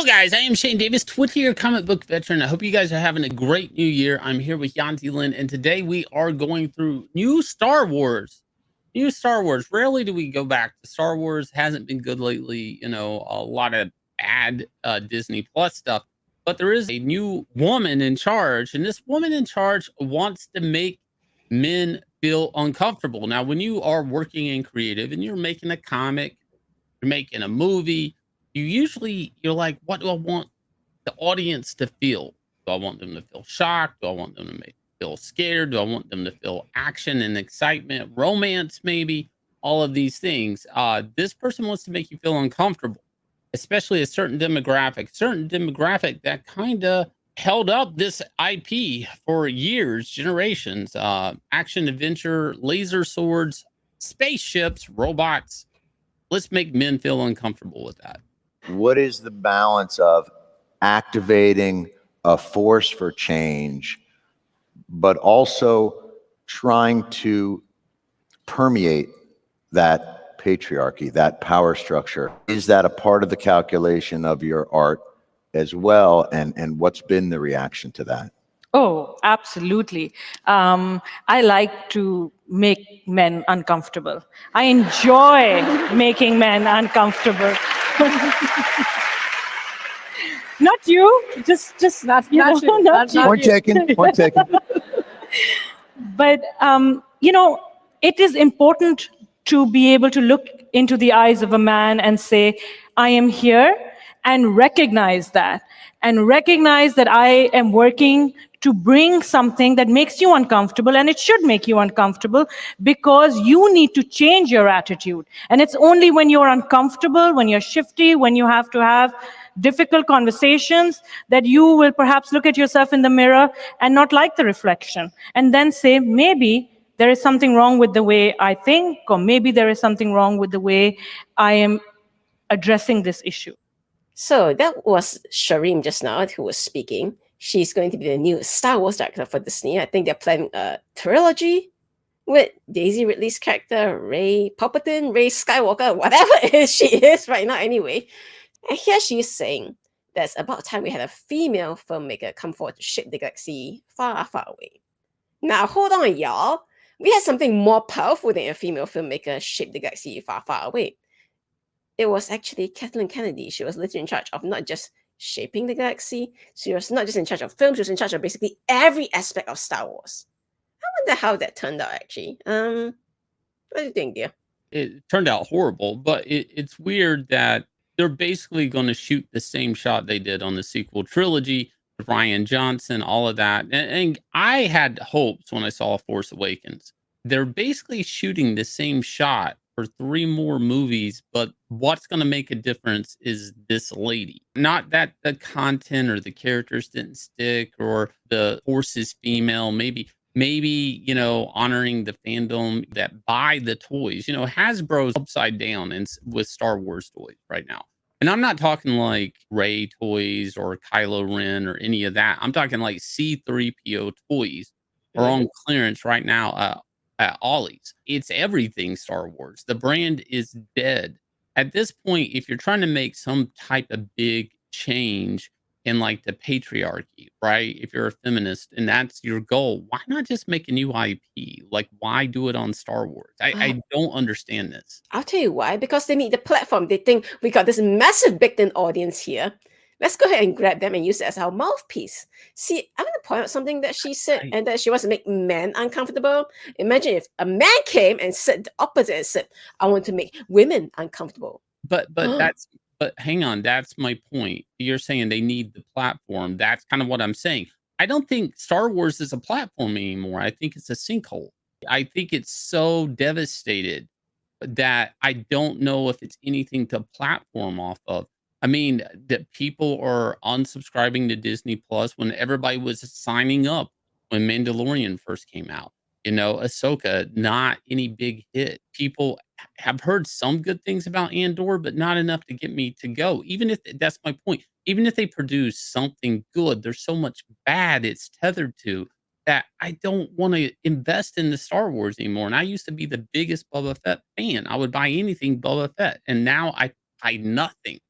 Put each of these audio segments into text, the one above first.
Hello, guys. I am Shane Davis, 20-year comic book veteran. I hope you guys are having a great new year. I'm here with Yanzi Lynn, and today we are going through new Star Wars. New Star Wars. Rarely do we go back to Star Wars. Hasn't been good lately. You know, a lot of bad Disney Plus stuff. But there is a new woman in charge, and this woman in charge wants to make men feel uncomfortable. Now, when you are working in creative and you're making a comic, you're making a movie, you're like, what do I want the audience to feel? Do I want them to feel shocked? Do I want them to feel scared? Do I want them to feel action and excitement, romance, maybe? All of these things. This person wants to make you feel uncomfortable, especially a certain demographic that kind of held up this IP for years, generations. Action, adventure, laser swords, spaceships, robots. Let's make men feel uncomfortable with that. What is the balance of activating a force for change, but also trying to permeate that patriarchy, that power structure? Is that a part of the calculation of your art as well? And what's been the reaction to that? Oh, absolutely. I like to make men uncomfortable. I enjoy making men uncomfortable. Not you, just not you. Not you. Point taken. Point taken. But it is important to be able to look into the eyes of a man and say, I am here, and recognize that. And recognize that I am working to bring something that makes you uncomfortable, and it should make you uncomfortable because you need to change your attitude. And it's only when you're uncomfortable, when you're shifty, when you have to have difficult conversations, that you will perhaps look at yourself in the mirror and not like the reflection, and then say, maybe there is something wrong with the way I think, or maybe there is something wrong with the way I am addressing this issue. So that was Shireen just now who was speaking. She's going to be the new Star Wars director for Disney. I think they're planning a trilogy with Daisy Ridley's character, Rey Palpatine, Rey Skywalker, whatever it is she is right now anyway. And here she's saying that's about time we had a female filmmaker come forward to shape the galaxy far, far away. Now, hold on, y'all. We had something more powerful than a female filmmaker shape the galaxy far, far away. It was actually Kathleen Kennedy. She was literally in charge of not just shaping the galaxy. She was not just in charge of film. She was in charge of basically every aspect of Star Wars. I wonder how that turned out, actually. What do you think, dear? It turned out horrible, but it's weird that they're basically going to shoot the same shot they did on the sequel trilogy with Rian Johnson, all of that. And I had hopes when I saw Force Awakens. They're basically shooting the same shot for 3 more movies, but what's going to make a difference is this lady. Not that the content or the characters didn't stick or the Force is female. Maybe, honoring the fandom that buy the toys. Hasbro's upside down with Star Wars toys right now. And I'm not talking like Rey toys or Kylo Ren or any of that. I'm talking like C-3PO toys are on clearance right now at Ollie's. It's everything Star Wars. The brand is dead. At this point, if you're trying to make some type of big change in like the patriarchy, right? If you're a feminist and that's your goal, why not just make a new IP? Like, why do it on Star Wars? I don't understand this. I'll tell you why. Because they need the platform. They think we got this massive big-ten audience here. Let's go ahead and grab them and use it as our mouthpiece. See, I'm going to point out something that she said, and that she wants to make men uncomfortable. Imagine if a man came and said the opposite and said, I want to make women uncomfortable. But hang on, that's my point. You're saying they need the platform. That's kind of what I'm saying. I don't think Star Wars is a platform anymore. I think it's a sinkhole. I think it's so devastated that I don't know if it's anything to platform off of. I mean, that people are unsubscribing to Disney Plus when everybody was signing up when Mandalorian first came out. Ahsoka, not any big hit. People have heard some good things about Andor, but not enough to get me to go. Even if that's my point, even if they produce something good, there's so much bad it's tethered to that I don't want to invest in the Star Wars anymore. And I used to be the biggest Boba Fett fan. I would buy anything Boba Fett, and now I buy nothing.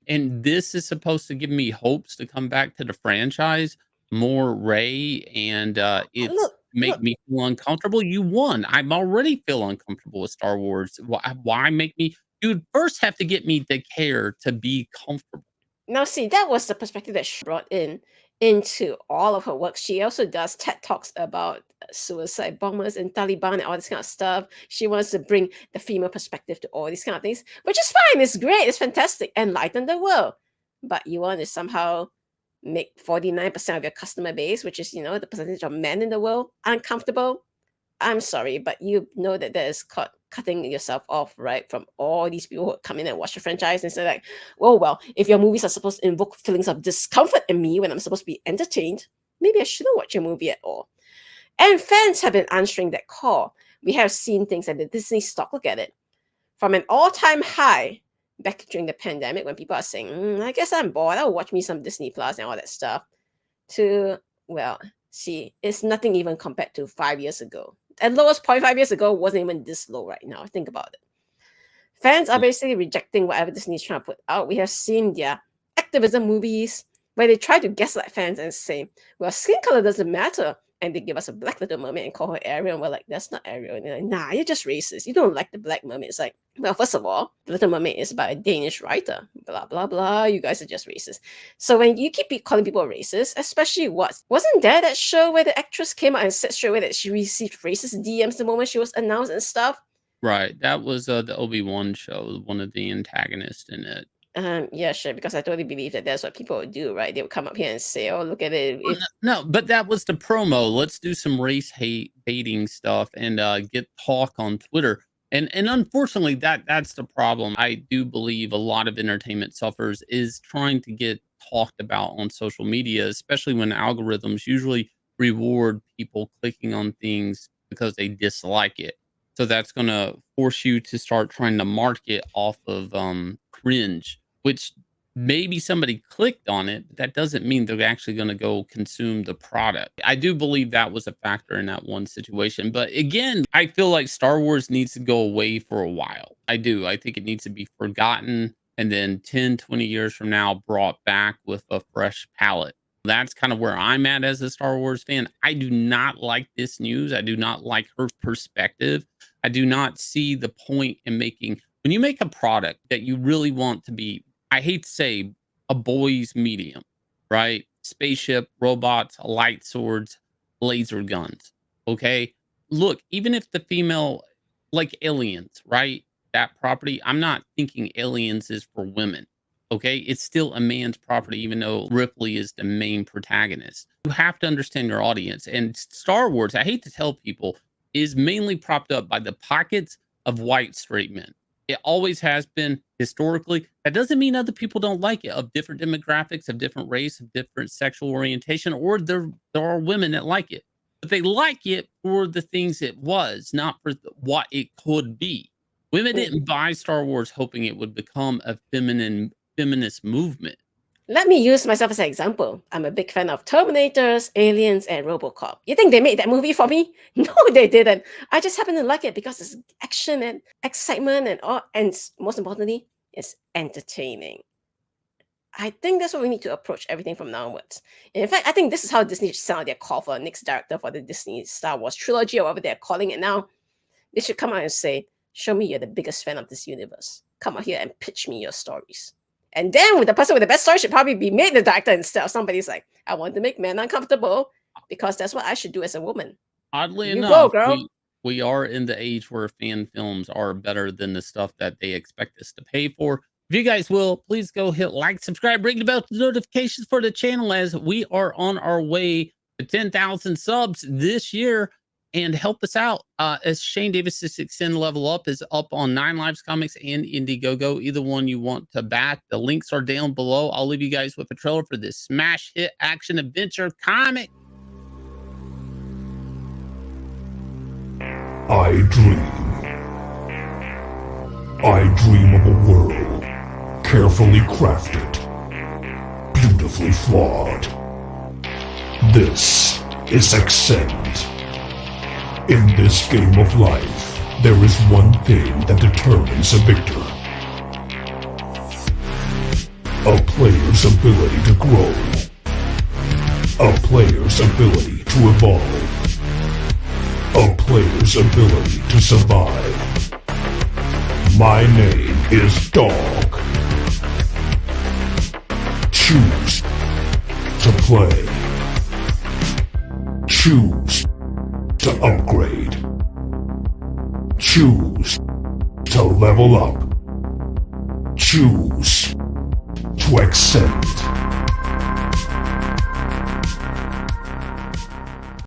And this is supposed to give me hopes to come back to the franchise, more Ray, and it's make Look, me feel uncomfortable. You won. I'm already feel uncomfortable with Star Wars. Why make me? You'd first have to get me to care to be comfortable. now see, that was the perspective that she brought into all of her work. She also does TED Talks about suicide bombers and Taliban and all this kind of stuff. She wants to bring the female perspective to all these kind of things, which is fine. It's great. It's fantastic. Enlighten the world. But you want to somehow make 49% of your customer base, which is, the percentage of men in the world, uncomfortable. I'm sorry, but you know that that is cutting yourself off, right, from all these people who come in and watch the franchise and say like, well, if your movies are supposed to invoke feelings of discomfort in me when I'm supposed to be entertained, maybe I shouldn't watch your movie at all. And fans have been answering that call. We have seen things like the Disney stock, look at it, from an all-time high back during the pandemic when people are saying, I guess I'm bored, I'll watch me some Disney Plus and all that stuff, to, well, see, it's nothing even compared to 5 years ago. At lowest point 5 years ago wasn't even this low right now. Think about it. Fans are basically rejecting whatever Disney is trying to put out. We have seen their activism movies where they try to gaslight fans and say, well, skin color doesn't matter. And they give us a black Little Mermaid and call her Ariel. And we're like, that's not Ariel. And they're like, nah, you're just racist. You don't like the Black Mermaid. It's like, well, first of all, the Little Mermaid is by a Danish writer. Blah, blah, blah. You guys are just racist. So when you keep calling people racist, especially wasn't there that show where the actress came out and said straight away that she received racist DMs the moment she was announced and stuff? Right. That was the Obi-Wan show, one of the antagonists in it. Yeah, sure, because I totally believe that that's what people would do, right? They would come up here and say, oh, look at it. Well, no, but that was the promo. Let's do some race hate baiting stuff and get talk on Twitter. And unfortunately, that's the problem. I do believe a lot of entertainment suffers is trying to get talked about on social media, especially when algorithms usually reward people clicking on things because they dislike it. So that's going to force you to start trying to market off of cringe, which maybe somebody clicked on it, but that doesn't mean they're actually going to go consume the product. I do believe that was a factor in that one situation. But again, I feel like Star Wars needs to go away for a while. I do. I think it needs to be forgotten and then 10, 20 years from now brought back with a fresh palette. That's kind of where I'm at as a Star Wars fan. I do not like this news. I do not like her perspective. I do not see the point in making, when you make a product that you really want to be, I hate to say, a boy's medium, right? Spaceship, robots, light swords, laser guns. Okay. Look, even if the female, like Aliens, right? That property, I'm not thinking Aliens is for women. Okay. It's still a man's property, even though Ripley is the main protagonist. You have to understand your audience. And Star Wars, I hate to tell people, is mainly propped up by the pockets of white straight men. It always has been historically. That doesn't mean other people don't like it, of different demographics, of different race, of different sexual orientation, or there are women that like it. But they like it for the things it was, not for what it could be. Women didn't buy Star Wars hoping it would become a feminist movement. Let me use myself as an example. I'm a big fan of Terminators, Aliens, and RoboCop. You think they made that movie for me? No, they didn't. I just happen to like it because it's action and excitement and all, and most importantly, it's entertaining. I think that's what we need to approach everything from now onwards. In fact, I think this is how Disney should sound their call for a next director for the Disney Star Wars trilogy or whatever they're calling it now. They should come out and say, show me you're the biggest fan of this universe. Come out here and pitch me your stories. And then with the person with the best story should probably be made the director instead of somebody's like, I want to make men uncomfortable because that's what I should do as a woman. Oddly You enough, go, girl. we are in the age where fan films are better than the stuff that they expect us to pay for. If you guys will, please go hit like, subscribe, ring the bell to notifications for the channel as we are on our way to 10,000 subs this year. And help us out as Shane Davis's Extend Level Up is up on 9 Lives Comics and Indiegogo. Either one you want to back. The links are down below. I'll leave you guys with a trailer for this smash hit action adventure comic. I dream of a world carefully crafted, beautifully flawed. This is Axcend. In this game of life, there is one thing that determines a victor. A player's ability to grow. A player's ability to evolve. A player's ability to survive. My name is Dog. Choose to play. Choose to upgrade. Choose to level up. Choose to Axcend.